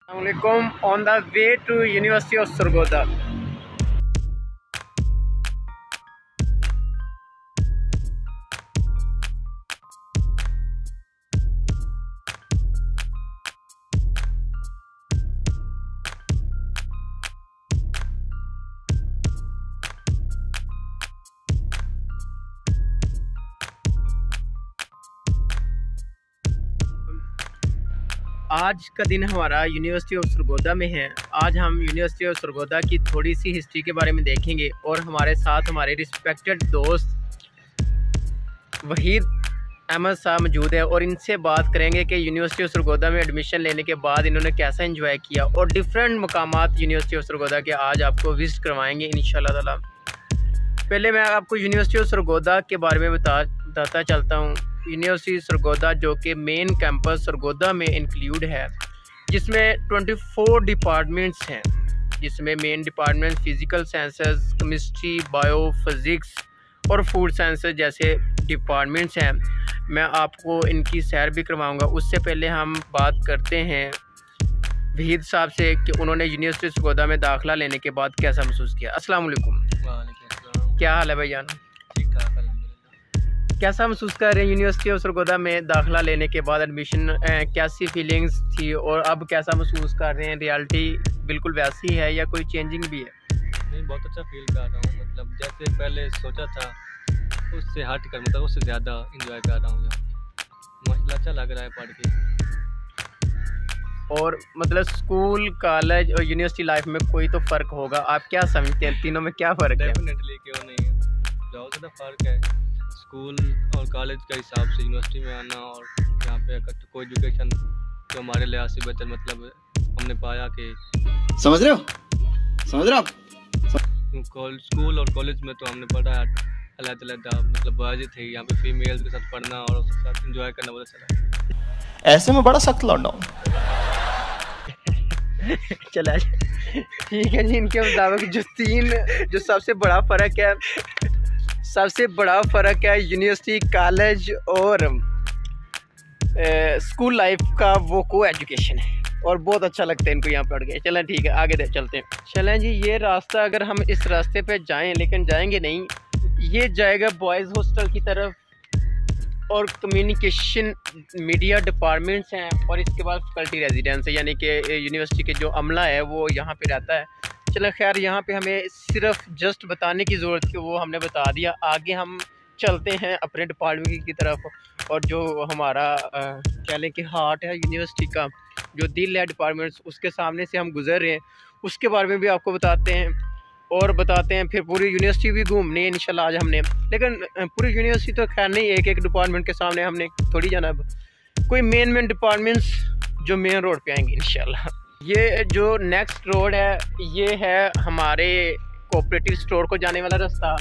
Assalamualaikum. On the way to University of Sargodha. आज का दिन हमारा यूनिवर्सिटी ऑफ सरगोधा में है। आज हम यूनिवर्सिटी ऑफ सरगोधा की थोड़ी सी हिस्ट्री के बारे में देखेंगे और हमारे साथ हमारे रिस्पेक्टेड दोस्त वहीद अहमद साहब मौजूद है और इनसे बात करेंगे कि यूनिवर्सिटी ऑफ सरगोधा में एडमिशन लेने के बाद इन्होंने कैसा एंजॉय किया और डिफरेंट मकामात यूनिवर्सिटी ऑफ सरगोधा के आज आपको विजिट करवाएंगे इंशाल्लाह ताला। पहले मैं आपको यूनिवर्सिटी ऑफ सरगोधा के बारे में बताता चलता हूँ। यूनिवर्सिटी सरगोधा जो कि मेन कैंपस सरगोधा में इंक्लूड है, जिसमें 24 डिपार्टमेंट्स हैं, जिसमें main department physical sciences, chemistry, bio, physics और फूड साइंसेस जैसे डिपार्टमेंट्स हैं। मैं आपको इनकी सैर भी करवाऊंगा। उससे पहले हम बात करते हैं वहीद साहब से कि उन्होंने यूनिवर्सिटी सरगोधा में दाखिला लेने के बाद कैसा महसूस किया। अस्सलाम वालेकुम। क्या हाल है भाईजान? ठीक ठाक अल्हम्दुलिल्लाह। कैसा महसूस कर रहे हैं यूनिवर्सिटी ऑफ सरगोधा में दाखिला लेने के बाद एडमिशन? कैसी फीलिंग्स थी और अब कैसा महसूस कर रहे हैं? रियलिटी बिल्कुल वैसी है या कोई चेंजिंग भी है? नहीं, बहुत अच्छा फील कर रहा हूँ। मतलब जैसे पहले सोचा था उससे हट कर, मतलब उससे ज़्यादा इंजॉय कर रहा हूँ यहाँ पे। माशाल्लाह अच्छा लग रहा है पढ़ के। और मतलब स्कूल, कॉलेज और यूनिवर्सिटी लाइफ में कोई तो फ़र्क होगा, आप क्या समझते हैं तीनों में क्या फ़र्क है? डेफिनेटली, क्यों नहीं, बहुत ज़्यादा फ़र्क है। स्कूल और कॉलेज के हिसाब से यूनिवर्सिटी में आना और यहाँ पे अगर कोई एजुकेशन जो हमारे लिहाज से बेहतर, मतलब हमने पाया कि समझ रहे हो स्कूल और कॉलेज में तो हमने पढ़ा अलग-अलग, मतलब बॉयज़ थे, यहाँ पे फीमेल्स के साथ पढ़ना और उसके साथ एंजॉय करना बहुत अच्छा लगा। ऐसे में बड़ा सख्त लौंडा हूं। चला ठीक है जी। इनके मुताबिक जो सबसे बड़ा फ़र्क है यूनिवर्सिटी, कॉलेज और स्कूल लाइफ का, वो को एजुकेशन है और बहुत अच्छा लगता है इनको यहाँ पढ़ के। चलें ठीक है, आगे चलते हैं। चलें जी, ये रास्ता अगर हम इस रास्ते पे जाएं, लेकिन जाएंगे नहीं, ये जाएगा बॉयज़ हॉस्टल की तरफ और कम्युनिकेशन मीडिया डिपार्टमेंट्स हैं और इसके बाद फैकल्टी रेजिडेंस है, यानी कि यूनिवर्सिटी के जो अमला है वो यहाँ पे रहता है। चलो खैर, यहाँ पे हमें सिर्फ जस्ट बताने की ज़रूरत थी, वो हमने बता दिया। आगे हम चलते हैं अपने डिपार्टमेंट की तरफ और जो हमारा कह लें कि हार्ट है यूनिवर्सिटी का, जो दिल है डिपार्टमेंट्स, उसके सामने से हम गुजर रहे हैं, उसके बारे में भी आपको बताते हैं और बताते हैं। फिर पूरी यूनिवर्सिटी भी घूमनी है इंशाल्लाह आज हमने, लेकिन पूरी यूनिवर्सिटी तो खैर नहीं, एक एक डिपार्टमेंट के सामने हमने थोड़ी जाना। कोई मेन डिपार्टमेंट्स जो मेन रोड पे आएंगे इंशाल्लाह। ये जो नेक्स्ट रोड है, ये है हमारे कोऑपरेटिव स्टोर को जाने वाला रास्ता।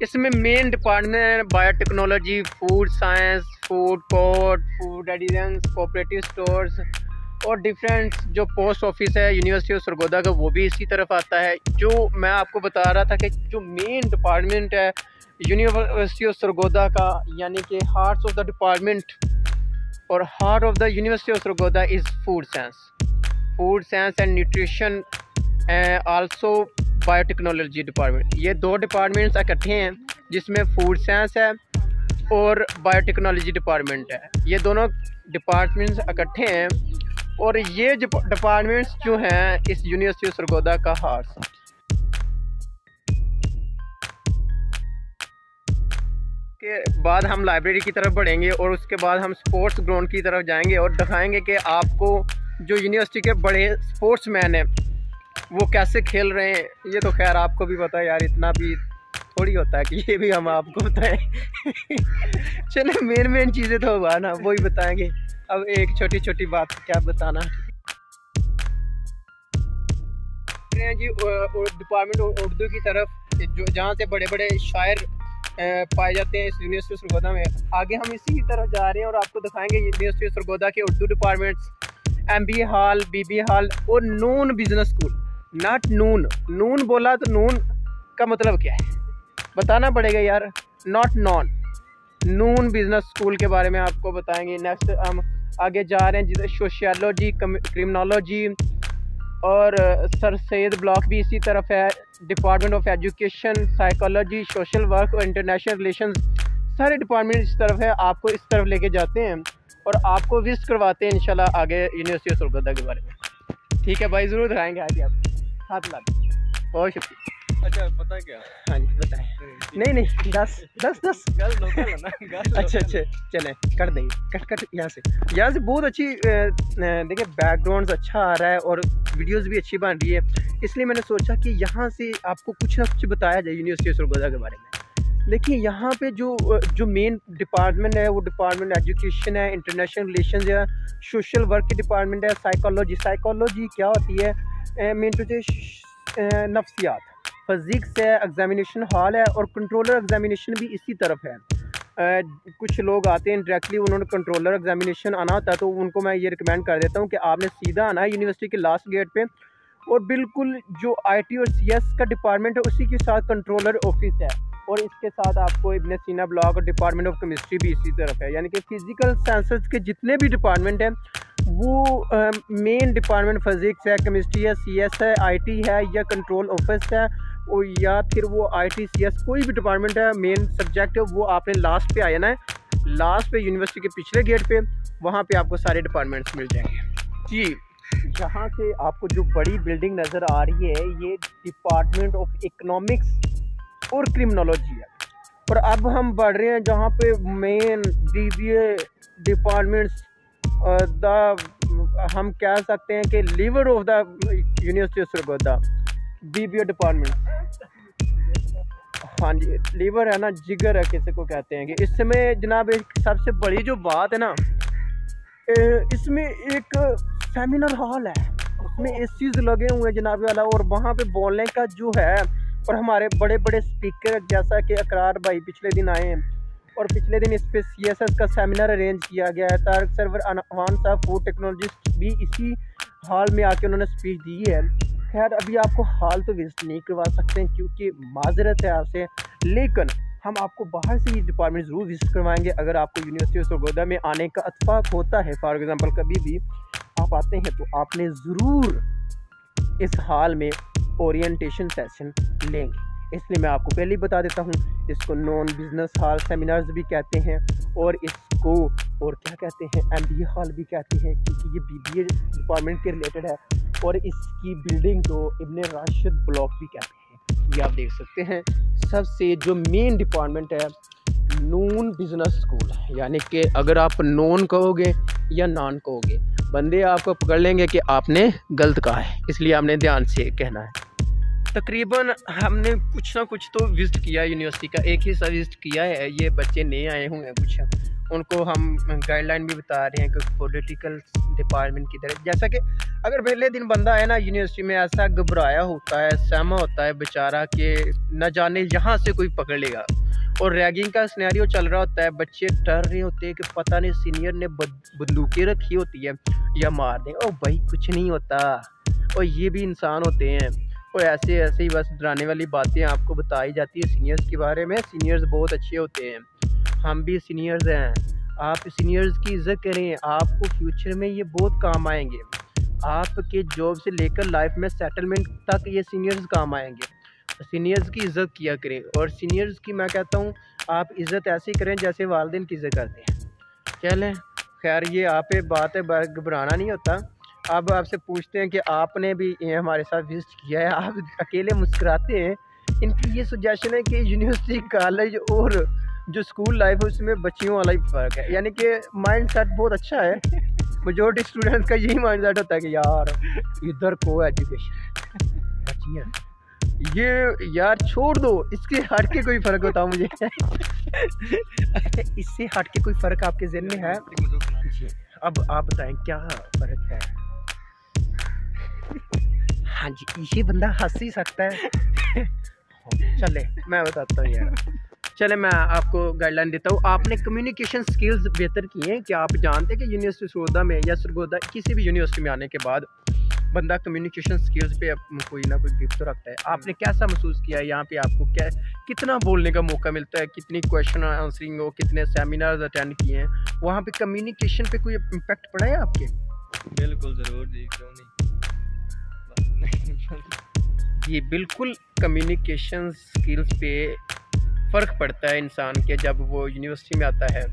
इसमें main department biotechnology, food science, food court, food evidence, cooperative stores और डिफरेंट जो पोस्ट ऑफिस है यूनिवर्सिटी ऑफ सरगोधा का, वो भी इसी तरफ आता है। जो मैं आपको बता रहा था कि जो मेन डिपार्टमेंट है यूनिवर्सिटी ऑफ सरगोधा का, यानी कि हार्ट ऑफ द डिपार्टमेंट और heart of the university of Sargodha is food science and nutrition, also biotechnology department. ये दो डिपार्टमेंट्स इकट्ठे हैं, जिसमें फूड साइंस है और बायोटेक्नोलॉजी डिपार्टमेंट है। ये दोनों डिपार्टमेंट्स इकट्ठे हैं और ये डिपार्टमेंट्स जो हैं इस यूनिवर्सिटी ऑफ सरगोधा का हार्ट। के बाद हम लाइब्रेरी की तरफ बढ़ेंगे और उसके बाद हम स्पोर्ट्स ग्राउंड की तरफ जाएंगे और दिखाएंगे कि आपको जो यूनिवर्सिटी के बड़े स्पोर्ट्समैन हैं वो कैसे खेल रहे हैं। ये तो खैर आपको भी पता है यार, इतना भी थोड़ी होता है कि ये भी हम आपको बताएं। चलो मेन चीज़ें तो हुआ ना, वही बताएंगे। अब एक छोटी छोटी बात क्या बताना जी, डिपार्टमेंट उर्दू की तरफ जो जहाँ से बड़े बड़े शायर पाए जाते हैं इस यूनिवर्सिटी सरगोधा में। आगे हम इसी की तरफ जा रहे हैं और आपको दिखाएंगे यूनिवर्सिटी सरगोधा के Urdu departments, MBA hall, BBA hall और नून बिजनेस स्कूल। नॉट नून बोला तो नून का मतलब क्या है बताना पड़ेगा यार, नॉट नून बिजनेस स्कूल के बारे में आपको बताएंगे। नेक्स्ट हम आगे जा रहे हैं जिसे सोशियोलॉजी, क्रिमिनोलॉजी, और सर सैयद ब्लॉक भी इसी तरफ है। Department of education, psychology, social work और इंटरनेशनल रिलेशंस, सारे डिपार्टमेंट इस तरफ है। आपको इस तरफ लेके जाते हैं और आपको विजिट करवाते हैं इंशाल्लाह आगे यूनिवर्सिटी ऑफ सरगोदा के बारे में। ठीक है भाई, ज़रूर दिखाएंगे आज आप हाथ ला। बहुत शुक्रिया। अच्छा पता है क्या? हाँ जी बताएं। नहीं 10 गल लोकल है ना, अच्छा चलें कर देंगे, कट यहाँ से बहुत अच्छी देखिए बैकग्राउंड अच्छा आ रहा है और वीडियोस भी अच्छी बन रही है, इसलिए मैंने सोचा कि यहाँ से आपको कुछ ना कुछ बताया जाए यूनिवर्सिटी ऑफ सरगोदा के बारे में। देखिए यहाँ पे जो मेन डिपार्टमेंट है वो डिपार्टमेंट एजुकेशन है, इंटरनेशनल रिलेशंस है, सोशल वर्क की डिपार्टमेंट है, साइकोलॉजी क्या होती है, मेन टू से नफ्सियात, फिजिक्स है, एग्जामिनेशन हॉल है और कंट्रोलर एग्जामिनेशन भी इसी तरफ है। कुछ लोग आते हैं डायरेक्टली, उन्होंने कंट्रोलर एग्जामिनेशन आना होता है तो उनको मैं ये रिकमेंड कर देता हूँ कि आपने सीधा आना है यूनिवर्सिटी के लास्ट गेट पे और बिल्कुल जो आईटी और सीएस का डिपार्टमेंट है उसी के साथ कंट्रोलर ऑफिस है और इसके साथ आपको इब्न सीना ब्लॉक और डिपार्टमेंट ऑफ केमिस्ट्री भी इसी तरफ है। यानी कि फिजिकल साइंसेस के जितने भी डिपार्टमेंट हैं वो मेन डिपार्टमेंट फिजिक्स है, केमिस्ट्री है, सीएस है, आईटी है या कंट्रोल ऑफिस है और या फिर वो आईटी सीएस कोई भी डिपार्टमेंट है, मेन सब्जेक्ट है वो आपने लास्ट पे आया ना है, लास्ट पे यूनिवर्सिटी के पिछले गेट पे, वहाँ पे आपको सारे डिपार्टमेंट्स मिल जाएंगे जी। जहाँ से आपको जो बड़ी बिल्डिंग नज़र आ रही है ये डिपार्टमेंट ऑफ इकोनॉमिक्स और क्रिमिनोलॉजी है। और अब हम बढ़ रहे हैं जहाँ पे मेन बीबीए डिपार्टमेंट्स हम कह सकते हैं कि leaver of the university of Sargodha BBA department. हाँ जी लीवर है ना, जिगर है किसी को कहते हैं कि इसमें जनाब एक सबसे बड़ी जो बात है ना, इसमें एक सेमिनार हॉल है, उसमें एसीज लगे हुए हैं जनाब वाला और वहाँ पे बोलने का जो है और हमारे बड़े बड़े स्पीकर जैसा कि अकरार भाई पिछले दिन आए हैं और पिछले दिन इस पर CSS का सेमिनार अरेंज किया गया है। तारक सरवर अनवान साहब फूड टेक्नोलॉजिस्ट भी इसी हॉल में आके उन्होंने स्पीच दी है। खैर अभी आपको हॉल तो विजिट नहीं करवा सकते हैं क्योंकि माजरत है आपसे, लेकिन हम आपको बाहर से ये डिपार्टमेंट ज़रूर विजिट करवाएंगे। अगर आपको यूनिवर्सिटी ऑफ सरगोदा में आने का इत्तेफाक होता है, फॉर एग्ज़ाम्पल कभी भी आप आते हैं तो आपने ज़रूर इस हॉल में ओरिएंटेशन सेशन लेंगे। इसलिए मैं आपको पहले ही बता देता हूँ, इसको नॉन बिजनेस हॉल सेमिनार्स भी कहते हैं और इसको और क्या कहते हैं MBA हॉल भी कहते हैं क्योंकि ये BBA डिपार्टमेंट के रिलेटेड है और इसकी बिल्डिंग को इब्न राशिद ब्लॉक भी कहते हैं। ये आप देख सकते हैं। सबसे जो मेन डिपार्टमेंट है नून बिजनेस स्कूल, यानी कि अगर आप नॉन कहोगे या नॉन कहोगे बंदे आपको पकड़ लेंगे कि आपने गलत कहा है, इसलिए आपने ध्यान से कहना है। तकरीबन हमने कुछ ना कुछ तो विज़िट किया यूनिवर्सिटी का, एक ही सा विज़िट किया है। ये बच्चे नए आए हुए कुछ, उनको हम गाइडलाइन भी बता रहे हैं कि पॉलिटिकल डिपार्टमेंट की तरह, जैसा कि अगर पहले दिन बंदा है ना यूनिवर्सिटी में ऐसा घबराया होता है, सहमा होता है बेचारा कि न जाने यहाँ से कोई पकड़ लेगा और रैगिंग का सिनेरियो चल रहा होता है, बच्चे डर रहे होते हैं कि पता नहीं सीनियर ने बंदूकें रखी होती है या मार दें। ओ भाई कुछ नहीं होता, और ये भी इंसान होते हैं और ऐसे ही बस डराने वाली बातें आपको बताई जाती है सीनियर्स के बारे में। सीनियर्स बहुत अच्छे होते हैं, हम भी सीनियर्स हैं। आप सीनियर्स की इज़्ज़त करें, आपको फ्यूचर में ये बहुत काम आएंगे। आपके जॉब से लेकर लाइफ में सेटलमेंट तक ये सीनियर्स काम आएंगे। सीनियर्स की इज़्ज़त किया करें और सीनियर्स की मैं कहता हूँ आप इज़्ज़त ऐसी करें जैसे वालिदैन की इज़्ज़त करते हैं। चलें खैर ये आप पे बात है, घबराना नहीं होता। अब आपसे पूछते हैं कि आपने भी हमारे साथ विजिट किया है, आप अकेले मुस्कुराते हैं। इनकी ये सजेशन है कि यूनिवर्सिटी कॉलेज और जो स्कूल लाइफ है उसमें बच्चियों वाला ही फ़र्क है, यानी कि माइंड सेट बहुत अच्छा है। मेजॉरिटी स्टूडेंट्स का यही माइंड सेट होता है कि यार इधर को एजुकेशन बच्चियाँ, ये यार छोड़ दो, इसके हट के कोई फ़र्क होता मुझे इससे हट के कोई फ़र्क आपके ज़हन में है जी? अब आप बताएं क्या फ़र्क है? हाँ जी ये बंदा हंस ही सकता है चले मैं बताता हूँ यार। चले मैं आपको गाइडलाइन देता हूँ। आपने कम्युनिकेशन स्किल्स बेहतर किए हैं। क्या आप जानते हैं कि यूनिवर्सिटी सरगोदा में या सरगोदा किसी भी यूनिवर्सिटी में आने के बाद बंदा कम्युनिकेशन स्किल्स पे कोई ना कोई गिफ्ट तो रखता है। आपने कैसा महसूस किया है यहाँ पे? आपको क्या कितना बोलने का मौका मिलता है, कितनी क्वेश्चन आंसरिंग हो, कितने सेमिनार्स अटेंड किए हैं, वहाँ पे कम्युनिकेशन पे कोई इम्पैक्ट पड़ा है आपके? बिल्कुल ज़रूर जी, क्यों नहीं। ये बिल्कुल कम्युनिकेशन स्किल्स पे फ़र्क पड़ता है इंसान के जब वो यूनिवर्सिटी में आता है।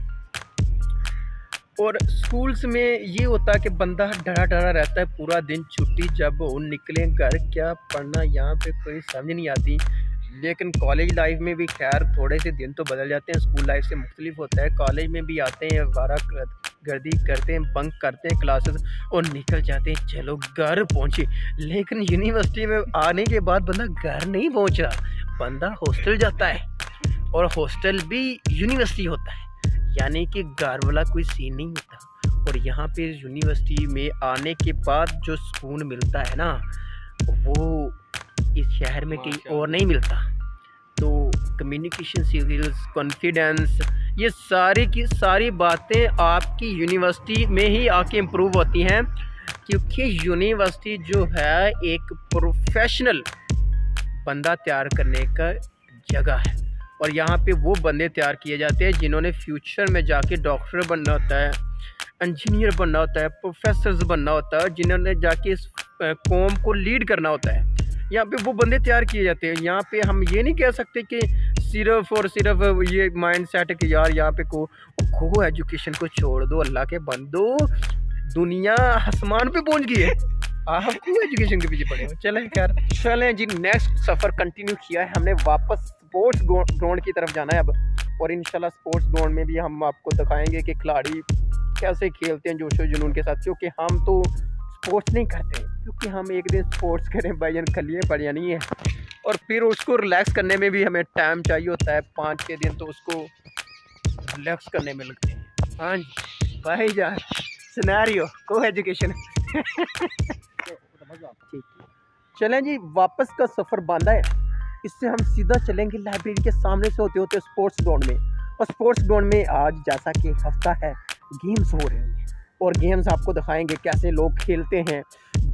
और स्कूल्स में ये होता है कि बंदा डरा डरा रहता है पूरा दिन, छुट्टी जब वो निकले घर क्या पढ़ना यहाँ पे कोई समझ नहीं आती। लेकिन कॉलेज लाइफ में भी खैर थोड़े से दिन तो बदल जाते हैं, स्कूल लाइफ से मुख्तलिफ होता है। कॉलेज में भी आते हैं, वारा गर्दी करते हैं, बंक करते हैं क्लासेस और निकल जाते हैं, चलो घर पहुँचे। लेकिन यूनिवर्सिटी में आने के बाद बंदा घर नहीं पहुँच रहा, बंदा हॉस्टल जाता है, और हॉस्टल भी यूनिवर्सिटी होता है, यानी कि घर वाला कोई सीन नहीं होता। और यहाँ पे यूनिवर्सिटी में आने के बाद जो सुकून मिलता है ना, वो इस शहर में कहीं और नहीं मिलता। तो कम्युनिकेशन स्किल्स, कॉन्फिडेंस, ये सारी की सारी बातें आपकी यूनिवर्सिटी में ही आके इम्प्रूव होती हैं, क्योंकि यूनिवर्सिटी जो है एक प्रोफेशनल बंदा तैयार करने का जगह है। और यहाँ पे वो बंदे तैयार किए जाते हैं जिन्होंने फ्यूचर में जाके डॉक्टर बनना होता है, इंजीनियर बनना होता है, प्रोफेसर्स बनना होता है, जिन्होंने जाके इस कौम को लीड करना होता है। यहाँ पे वो बंदे तैयार किए जाते हैं। यहाँ पे हम ये नहीं कह सकते कि सिर्फ और सिर्फ ये माइंड सेट है कि यार यहाँ पे खो एजुकेशन को छोड़ दो, अल्लाह के बंदो, दुनिया आसमान पे पहुँच गई है, आप क्यों एजुकेशन के पीछे पड़े हो। चलें जी, नेक्स्ट सफ़र कंटिन्यू किया है हमने, वापस स्पोर्ट्स ग्राउंड की तरफ जाना है अब। और इंशाल्लाह स्पोर्ट्स ग्राउंड में भी हम आपको दिखाएंगे कि खिलाड़ी कैसे खेलते हैं जोशो जुनून के साथ, क्योंकि हम तो स्पोर्ट्स नहीं करते, क्योंकि हम एक दिन स्पोर्ट्स करें भाईजान खलिए बढ़िया नहीं है, और फिर उसको रिलैक्स करने में भी हमें टाइम चाहिए होता है, 5-6 दिन तो उसको रिलैक्स करने में लगते हैं। हाँ जी भाईजान, सिनेरियो को एजुकेशन ठीक। चलें जी, वापस का सफ़र बांधा है, इससे हम सीधा चलेंगे लाइब्रेरी के सामने से होते होते स्पोर्ट्स ग्राउंड में। और स्पोर्ट्स ग्राउंड में आज जैसा कि हफ्ता है, गेम्स हो रहे हैं, और गेम्स आपको दिखाएंगे कैसे लोग खेलते हैं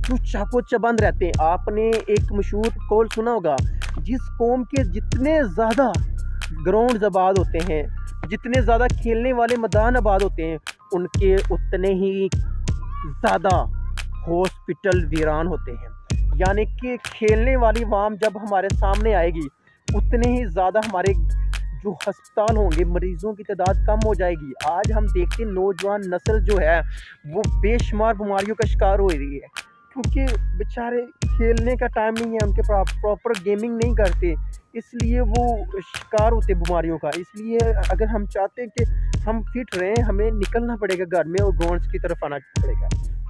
जो चाको चबंद रहते हैं। आपने एक मशहूर कॉल सुना होगा, जिस कौम के जितने ज़्यादा ग्राउंड आबाद होते हैं, जितने ज़्यादा खेलने वाले मैदान आबाद होते हैं, उनके उतने ही ज़्यादा हॉस्पिटल वीरान होते हैं। यानी कि खेलने वाली वाम जब हमारे सामने आएगी, उतने ही ज़्यादा हमारे जो अस्पताल होंगे, मरीज़ों की तादाद कम हो जाएगी। आज हम देखते हैं नौजवान नस्ल जो है वो बेशुमार बीमारियों का शिकार हो रही है, क्योंकि बेचारे खेलने का टाइम नहीं है, उनके प्रॉपर गेमिंग नहीं करते, इसलिए वो शिकार होते बीमारियों का। इसलिए अगर हम चाहते हैं कि हम फिट रहें, हमें निकलना पड़ेगा घर में और ग्राउंड्स की तरफ आना पड़ेगा।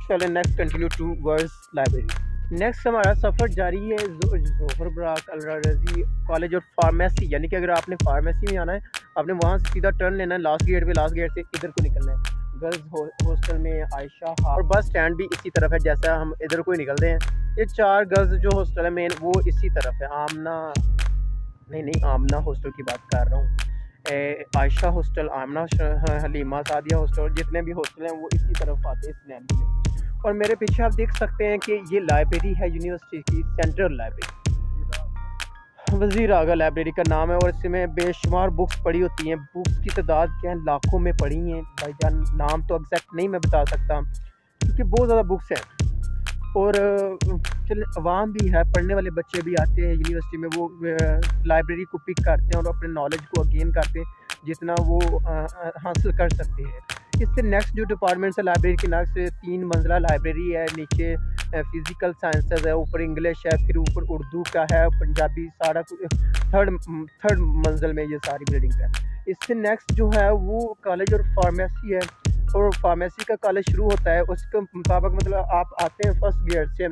चलें next continue towards library. Next हमारा सफ़र जारी है Johar Barak Alarji college of pharmacy, यानी कि अगर आपने फार्मेसी में आना है, आपने वहाँ से सीधा टर्न लेना है, लास्ट गेट से इधर को निकलना है। गर्ल्स हॉस्टल में आयशा, और बस स्टैंड भी इसी तरफ है, जैसा हम इधर को ही निकलते हैं। ये 4 गर्ल्स जो हॉस्टल है मेन, वो इसी तरफ है। आमना हॉस्टल की बात कर रहा हूँ, आयशा हॉस्टल, आमना, हलीमा, सादिया हॉस्टल, जितने भी हॉस्टल हैं वो इसी तरफ आते हैं इस लैंड में। और मेरे पीछे आप देख सकते हैं कि ये लाइब्रेरी है यूनिवर्सिटी की, सेंट्रल लाइब्रेरी, वज़ीर आगा लाइब्रेरी का नाम है। और इसमें बेशुमार बुक्स पड़ी होती हैं, बुक्स की तादाद क्या है, लाखों में पड़ी हैं भाईजान, नाम तो एग्जैक्ट नहीं मैं बता सकता क्योंकि बहुत ज़्यादा बुक्स हैं। और चल अवाम भी है, पढ़ने वाले बच्चे भी आते हैं यूनिवर्सिटी में, वो लाइब्रेरी को पिक करते हैं और अपने नॉलेज को गेन करते हैं जितना वो हासिल कर सकते हैं। इससे नेक्स्ट जो डिपार्टमेंट्स है लाइब्रेरी की, नेक्स्ट 3 मंजिला लाइब्रेरी है, नीचे फिज़िकल साइंसेस है, ऊपर इंग्लिश है, फिर ऊपर उर्दू का है, पंजाबी, सारा थर्ड मंजिल में ये सारी बिल्डिंग्स हैं। इससे नेक्स्ट जो है वो कॉलेज और फार्मेसी है, और फार्मेसी का कॉलेज शुरू होता है उसके मुताबिक, मतलब आप आते हैं फर्स्ट गेट से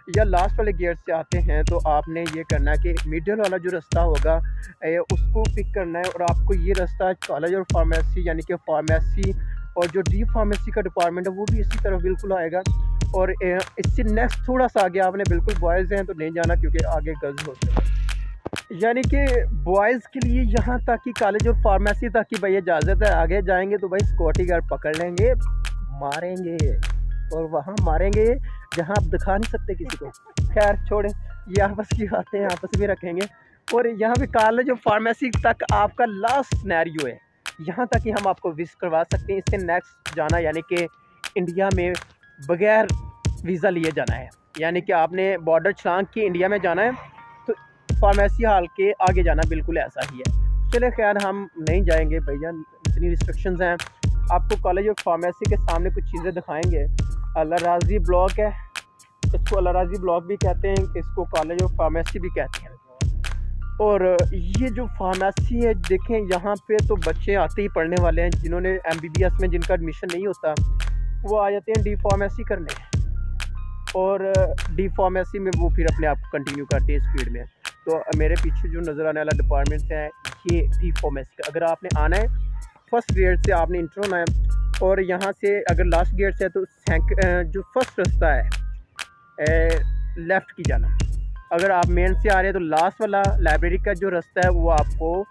या लास्ट वाले गेट से आते हैं, तो आपने ये करना है कि मिडिल वाला जो रास्ता होगा उसको पिक करना है, और आपको ये रास्ता कॉलेज और फार्मेसी, यानी कि फार्मेसी और जो डी फार्मेसी का डिपार्टमेंट है वो भी इसी तरफ बिल्कुल आएगा। और इससे नेक्स्ट थोड़ा सा आगे आपने बिल्कुल बॉयज़ हैं तो नहीं जाना, क्योंकि आगे गर्ल्स होते हैं। यानी कि बॉयज़ के लिए यहाँ तक कि कॉलेज और फार्मेसी तक की भाई इजाज़त है, आगे जाएंगे तो भाई सिक्योरिटी गार्ड पकड़ लेंगे, मारेंगे, और वहाँ मारेंगे जहाँ आप दिखा नहीं सकते किसी को। खैर छोड़ें, ये आपस की बातें आपस में रखेंगे। और यहाँ पे कॉलेज और फार्मेसी तक आपका लास्ट सिनेरियो है, यहाँ तक कि हम आपको विजिट करवा सकते हैं। इससे नेक्स्ट जाना यानी कि इंडिया में बगैर वीज़ा लिए जाना है, यानी कि आपने बॉर्डर छलांग के इंडिया में जाना है तो फार्मेसी हॉल के आगे जाना, बिल्कुल ऐसा ही है। चले खैर हम नहीं जाएंगे भैया, इतनी रिस्ट्रिक्शंस हैं। आपको कॉलेज ऑफ फार्मेसी के सामने कुछ चीज़ें दिखाएंगे। अल्लाराजी ब्लॉक है, इसको अल्लाराजी ब्लॉक भी कहते हैं, इसको कॉलेज ऑफ फार्मेसी भी कहते हैं। और ये जो फार्मेसी है देखें, यहाँ पे तो बच्चे आते ही पढ़ने वाले हैं, जिन्होंने MBBS में जिनका एडमिशन नहीं होता वो आ जाते हैं डी फार्मेसी करने, और डी फार्मेसी में वो फिर अपने आप को कंटिन्यू करते हैं इस फील्ड में। तो मेरे पीछे जो नज़र आने वाला डिपार्टमेंट है ये डी फार्मेसी का। अगर आपने आना है फर्स्ट गेट से आपने इंटर होना है, और यहाँ से अगर लास्ट गेट से है तो जो फर्स्ट रास्ता है लेफ़्ट की जाना। अगर आप मेन से आ रहे हैं तो लास्ट वाला लाइब्रेरी का जो रास्ता है वो आपको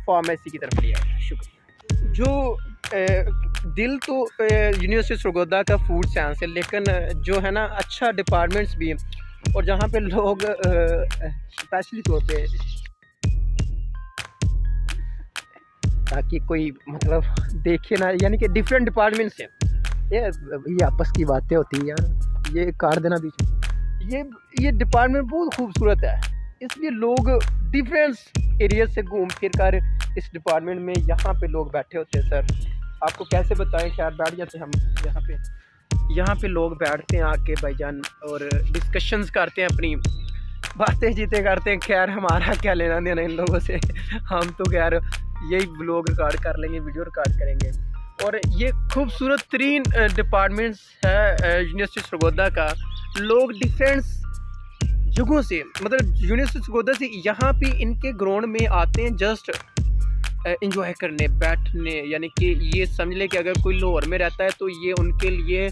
फार्मेसी की तरफ ले आएगा। शुक्रिया। जो दिल तो यूनिवर्सिटी सरगोदा का फूड साइंस है, लेकिन जो है ना अच्छा डिपार्टमेंट्स भी हैं और जहाँ पे लोग स्पेशली तौर पे, ताकि कोई मतलब देखे ना, यानी कि डिफरेंट डिपार्टमेंट्स हैं। ये आपस की बातें होती हैं यार, ये काट देना बीच में। ये डिपार्टमेंट बहुत खूबसूरत है, इसलिए लोग डिफरेंट एरिया से घूम फिर कर इस डिपार्टमेंट में यहाँ पे लोग बैठे होते हैं। सर आपको कैसे बताएं, शायद बैठ जाते हैं हम यहाँ पे लोग बैठते हैं आके भाईजान और डिस्कशंस करते हैं, अपनी बातें जीते करते हैं। खैर हमारा क्या लेना देना इन लोगों से, हम तो खैर यही व्लॉग रिकॉर्ड कर लेंगे, वीडियो रिकॉर्ड करेंगे। और ये खूबसूरत तरीन डिपार्टमेंट्स है यूनिवर्सिटी सरगोदा का। लोग डिफरेंट जगहों से, मतलब यूनिवर्सिटी सरगोदा से यहाँ पे इनके ग्राउंड में आते हैं जस्ट एंजॉय करने, बैठने। यानी कि ये समझ ले कि अगर कोई लाहौर में रहता है तो ये उनके लिए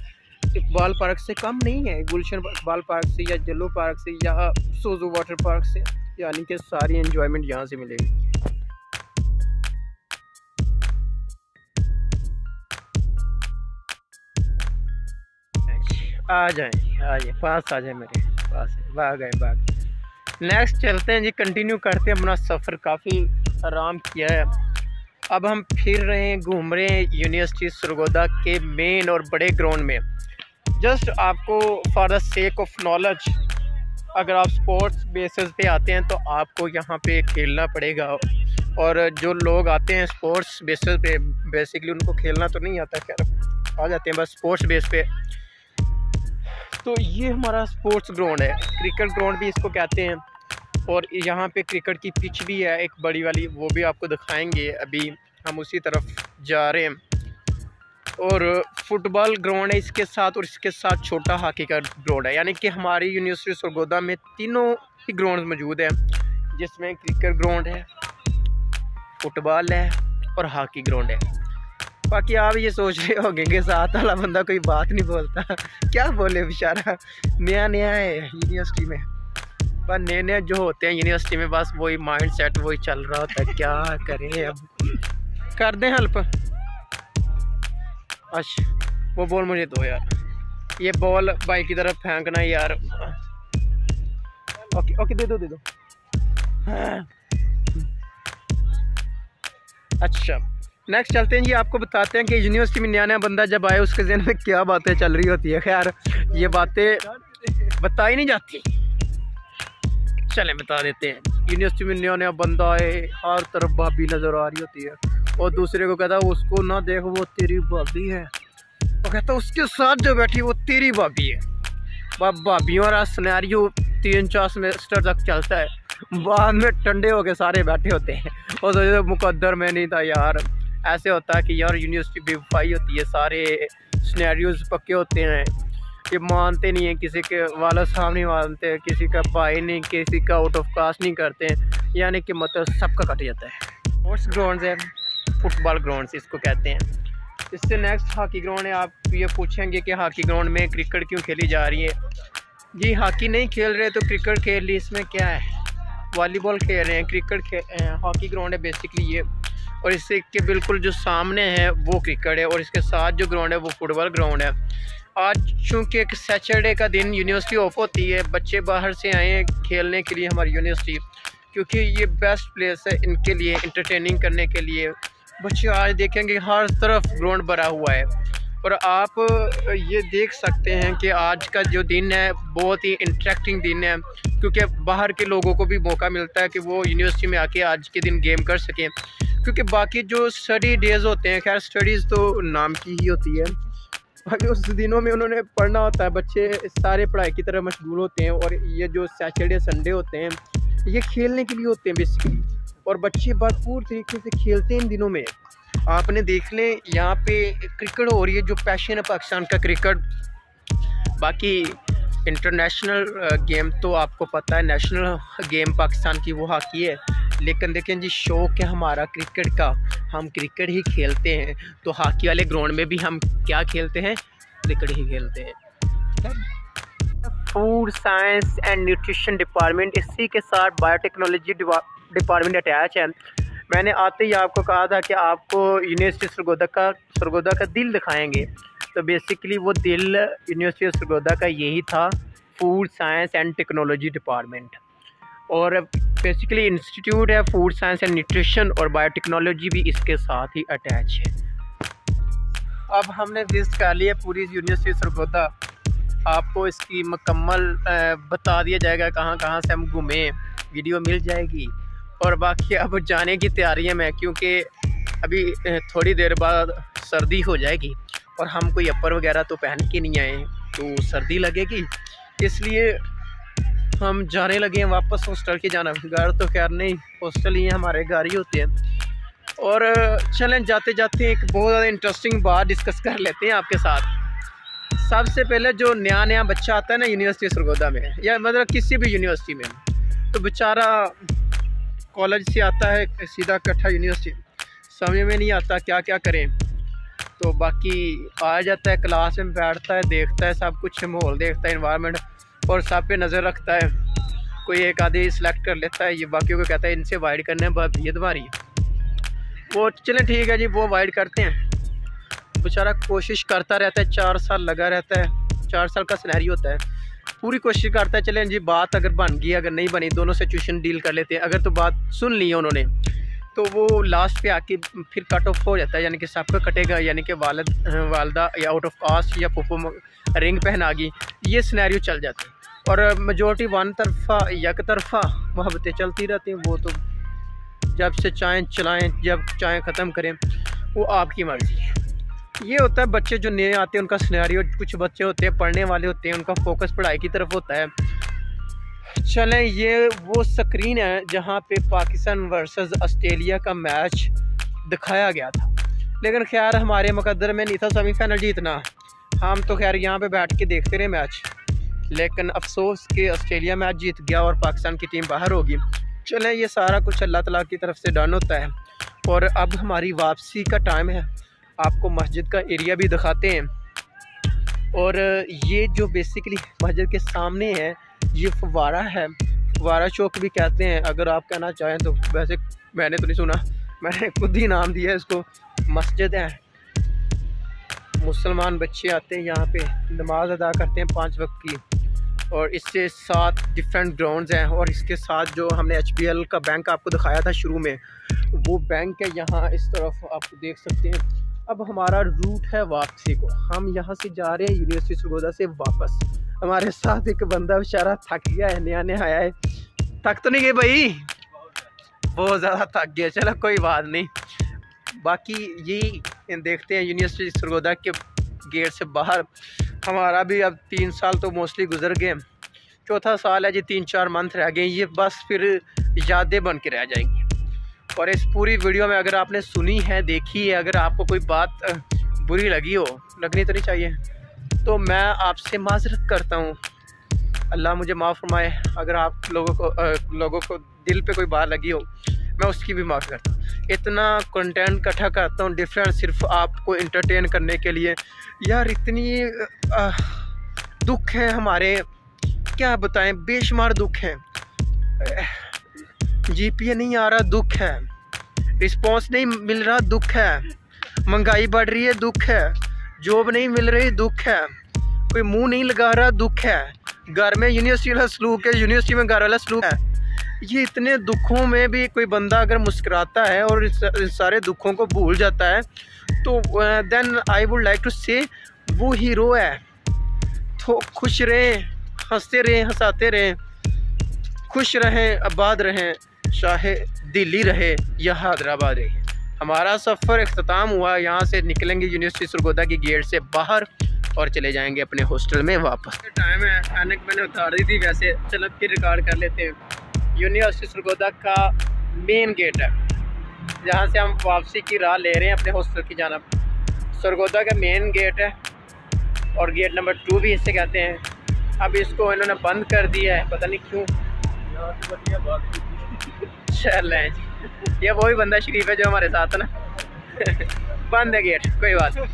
इकबाल पार्क से कम नहीं है, गुलशन इकबाल पार्क से या जल्लो पार्क से या सोजो वाटर पार्क से, यानी कि सारी एंजॉयमेंट यहाँ से मिलेगी। आ जाए पास आ जाए, मेरे पास भाग आए। नेक्स्ट चलते हैं जी, कंटिन्यू करते हैं अपना सफ़र। काफ़ी आराम किया है, अब हम फिर रहे हैं, घूम रहे हैं यूनिवर्सिटी सरगोदा के मेन और बड़े ग्राउंड में। जस्ट आपको for the sake of knowledge, अगर आप स्पोर्ट्स बेसिस पे आते हैं तो आपको यहाँ पे खेलना पड़ेगा, और जो लोग आते हैं स्पोर्ट्स बेसिस पे बेसिकली उनको खेलना तो नहीं आता, खैर आ जाते हैं बस स्पोर्ट्स बेस पे। तो ये हमारा स्पोर्ट्स ग्राउंड है, क्रिकेट ग्राउंड भी इसको कहते हैं, और यहाँ पे क्रिकेट की पिच भी है एक बड़ी वाली, वो भी आपको दिखाएंगे। अभी हम उसी तरफ जा रहे हैं। और फुटबॉल ग्राउंड है इसके साथ, और इसके साथ छोटा हॉकी का ग्राउंड है। यानी कि हमारी यूनिवर्सिटी सरगोदा में तीनों ही ग्राउंड मौजूद हैं, जिसमें क्रिकेट ग्राउंड है, फुटबॉल है और हॉकी ग्राउंड है। बाकी आप ये सोच रहे होंगे कि साथ वाला बंदा कोई बात नहीं बोलता, क्या बोले बेचारा, नया नया है यूनिवर्सिटी में। पर नए नए जो होते हैं यूनिवर्सिटी में बस वही माइंड सेट वही चल रहा होता है, क्या करें अब, कर दें हेल्प। अच्छा वो बॉल मुझे दो यार, ये बॉल बाइक की तरफ फेंकना यार। ओके ओके दे दो हाँ। अच्छा नेक्स्ट चलते हैं जी, आपको बताते हैं कि यूनिवर्सिटी में नया नया बंदा जब आए उसके ज़हन में क्या बातें चल रही होती है। खैर ये बातें बताई नहीं जाती, चलें बता देते हैं। यूनिवर्सिटी में नया नया बंदा आए, हर तरफ भाभी नज़र आ रही होती है, और दूसरे को कहता है उसको ना देख वो तेरी भाभी है, तो कहता है उसके साथ जो बैठी वो तेरी भाभी है। भाभीयों वाला सिनेरियो 3-4 सेमेस्टर तक चलता है, बाद में ठंडे होके सारे बैठे होते हैं। और तो मुकद्दर में नहीं था यार, ऐसे होता है कि यार यूनिवर्सिटी बेवफाई होती है, सारे सिनेरियोज पक्के होते हैं, ये मानते नहीं हैं, किसी के वाला साहब नहीं मानते, किसी का भाई नहीं, किसी का आउट ऑफ कास्ट नहीं करते, यानी कि मतलब सबका कट जाता है। स्पोर्ट्स ग्राउंड है, फुटबॉल ग्राउंड इसको कहते हैं। इससे नेक्स्ट हॉकी ग्राउंड है। आप ये पूछेंगे कि हॉकी ग्राउंड में क्रिकेट क्यों खेली जा रही है? जी हॉकी नहीं खेल रहे तो क्रिकेट खेल ली, इसमें क्या है, वॉलीबॉल खेल रहे हैं, क्रिकेट हॉकी ग्राउंड है बेसिकली ये। और इससे के बिल्कुल जो सामने है वो क्रिकेट है, और इसके साथ जो ग्राउंड है वो फुटबॉल ग्राउंड है। आज चूँकि एक सैटरडे का दिन यूनिवर्सिटी ऑफ होती है, बच्चे बाहर से आए हैं खेलने के लिए हमारी यूनिवर्सिटी, क्योंकि ये बेस्ट प्लेस है इनके लिए, इंटरटेनिंग करने के लिए। बच्चे आज देखेंगे हर तरफ ग्राउंड भरा हुआ है, और आप ये देख सकते हैं कि आज का जो दिन है बहुत ही इंटरेक्टिंग दिन है, क्योंकि बाहर के लोगों को भी मौका मिलता है कि वो यूनिवर्सिटी में आके आज के दिन गेम कर सकें, क्योंकि बाकी जो स्टडी डेज़ होते हैं, खैर स्टडीज़ तो नाम की ही होती है, बाकी उस दिनों में उन्होंने पढ़ना होता है, बच्चे सारे पढ़ाई की तरफ मशगूल होते हैं। और ये जो सैटरडे संडे होते हैं ये खेलने के लिए होते हैं बेसिकली, और बच्चे भरपूर तरीके से खेलते हैं इन दिनों में। आपने देख लें यहाँ पे क्रिकेट हो रही है, जो पैशन है पाकिस्तान का क्रिकेट। बाकी इंटरनेशनल गेम तो आपको पता है, नेशनल गेम पाकिस्तान की वो हॉकी है, लेकिन देखें जी शौक़ है हमारा क्रिकेट का, हम क्रिकेट ही खेलते हैं। तो हॉकी वाले ग्राउंड में भी हम क्या खेलते हैं, क्रिकेट ही खेलते हैं। Food science and nutrition department, इसी के साथ बायोटेक्नोलॉजी डिपार्टमेंट अटैच है। मैंने आते ही आपको कहा था कि आपको यूनिवर्सिटी सरगोदा का दिल दिखाएंगे, तो बेसिकली वो दिल यूनिवर्सिटी सरगोदा का यही था, food science and technology department. और बेसिकली इंस्टीट्यूट है फूड साइंस एंड न्यूट्रिशन, और बायोटेक्नोलॉजी भी इसके साथ ही अटैच है। अब हमने विजिट कर लिया पूरी यूनिवर्सिटी सरगोदा, आपको इसकी मुकम्मल बता दिया जाएगा कहाँ कहाँ से हम घूमे, वीडियो मिल जाएगी। और बाकी अब जाने की तैयारी में, क्योंकि अभी थोड़ी देर बाद सर्दी हो जाएगी और हम कोई अपर वगैरह तो पहन के नहीं आए हैं, तो सर्दी लगेगी, इसलिए हम जाने लगे हैं वापस हॉस्टल के जाना। घर तो खैर नहीं, हॉस्टल ही हमारे घर ही होते हैं। और चलें जाते जाते एक बहुत ज़्यादा इंटरेस्टिंग बात डिस्कस कर लेते हैं आपके साथ। सबसे पहले जो नया बच्चा आता है ना यूनिवर्सिटी सरगोदा में, या मतलब किसी भी यूनिवर्सिटी में, तो बेचारा कॉलेज से आता है सीधा इकट्ठा यूनिवर्सिटी, समझ में नहीं आता क्या क्या करें। तो बाकी आ जाता है, क्लास में बैठता है, देखता है सब कुछ, माहौल देखता है, इन्वायरमेंट, और सब पे नज़र रखता है। कोई एक आधे सिलेक्ट कर लेता है, ये बाकियों को कहता है इनसे वाइड करना है, बात ये तुम्हारी, वो चलें ठीक है जी, वो वाइड करते हैं। बेचारा कोशिश करता रहता है, 4 साल लगा रहता है, 4 साल का सिनेरियो होता है, पूरी कोशिश करता है। चलें जी बात अगर बन गई, अगर नहीं बनी, दोनों सिचुएशन डील कर लेते हैं। अगर तो बात सुन ली है उन्होंने, तो वो लास्ट पे आके फिर कट ऑफ हो जाता है, यानी कि सबका कटेगा, यानी कि वालदा या आउट ऑफ कास्ट या पुप्पो रिंग पहना गई, ये सिनेरियो चल जाता है। और मेजॉरिटी वन तरफा एक तरफा मोहब्बतें चलती रहती हैं, वो तो जब से चाहें चलाएं, जब चाहें ख़त्म करें, वो आपकी मर्ज़ी है। ये होता है बच्चे जो नए आते हैं उनका सिनेरियो। कुछ बच्चे होते हैं पढ़ने वाले होते हैं, उनका फोकस पढ़ाई की तरफ होता है। चलें ये वो स्क्रीन है जहाँ पे पाकिस्तान वर्सेस ऑस्ट्रेलिया का मैच दिखाया गया था, लेकिन खैर हमारे मुकद्दर में नहीं था सेमीफाइनल जीतना, हम तो खैर यहाँ पे बैठ के देखते रहे मैच। लेकिन अफसोस कि ऑस्ट्रेलिया मैच जीत गया और पाकिस्तान की टीम बाहर होगी। चलें ये सारा कुछ अल्लाह ताला की तरफ से डन होता है। और अब हमारी वापसी का टाइम है, आपको मस्जिद का एरिया भी दिखाते हैं। और ये जो बेसिकली मस्जिद के सामने है ये फव्वारा है, फव्वारा चौक भी कहते हैं अगर आप कहना चाहें तो, वैसे मैंने तो नहीं सुना, मैंने खुद ही नाम दिया इसको। मस्जिद है, मुसलमान बच्चे आते हैं यहाँ पे, नमाज अदा करते हैं 5 वक्त की। और इससे 7 डिफरेंट ग्राउंड्स हैं, और इसके साथ जो हमने HBL का बैंक आपको दिखाया था शुरू में, वो बैंक है यहाँ इस तरफ आप देख सकते हैं। अब हमारा रूट है वापसी को, हम यहाँ से जा रहे हैं यूनिवर्सिटी सरगोदा से वापस। हमारे साथ एक बंदा बेचारा थक गया है, नया आया है। थक तो नहीं गए भाई? बहुत ज़्यादा थक गया, चलो कोई बात नहीं। बाकी यही देखते हैं यूनिवर्सिटी सरगोदा के गेट से बाहर। हमारा भी अब 3 साल तो मोस्टली गुजर गए, 4था साल है जी, 3-4 मंथ रह गए, ये बस फिर यादें बन के रह जाएंगी। और इस पूरी वीडियो में अगर आपने सुनी है, देखी है, अगर आपको कोई बात बुरी लगी हो, लगनी तो नहीं चाहिए, तो मैं आपसे माजरत करता हूँ, अल्लाह मुझे माफ़ फरमाए। अगर आप लोगों को दिल पे कोई बात लगी हो, मैं उसकी भी माफ़ करता हूँ। इतना कंटेंट इकट्ठा करता हूँ डिफरेंट, सिर्फ आपको इंटरटेन करने के लिए। यार इतनी दुख है हमारे, क्या बताएं, बेशुमार दुख है। GPA नहीं आ रहा, दुख है। रिस्पॉन्स नहीं मिल रहा, दुख है। महंगाई बढ़ रही है, दुख है। जॉब नहीं मिल रही, दुख है। कोई मुंह नहीं लगा रहा, दुख है। घर में यूनिवर्सिटी वाला सलूक है, यूनिवर्सिटी में घर वाला सलूक है। ये इतने दुखों में भी कोई बंदा अगर मुस्कुराता है और इस सारे दुखों को भूल जाता है, तो then I would like to say वो हीरो है। तो खुश रहें, हंसते रहें, हंसाते रहें, खुश रहें, आबाद रहें, चाहे दिल्ली रहे या हैदराबाद रहे। हमारा सफ़र इख्तिताम हुआ, यहाँ से निकलेंगे यूनिवर्सिटी सरगोदा की गेट से बाहर और चले जाएंगे अपने हॉस्टल में वापस। टाइम है, ऐनक मैंने उतार दी थी वैसे, चलो फिर रिकॉर्ड कर लेते हैं। यूनिवर्सिटी सरगोदा का मेन गेट है, जहाँ से हम वापसी की राह ले रहे हैं अपने हॉस्टल की जाना। सरगोदा का मेन गेट है और गेट नंबर 2 भी इसे कहते हैं। अब इसको इन्होंने बंद कर दिया है, पता नहीं क्यों। चलें, ये वही बंदा शरीफ है जो हमारे साथ है ना। बंद है गेट, कोई बात नहीं।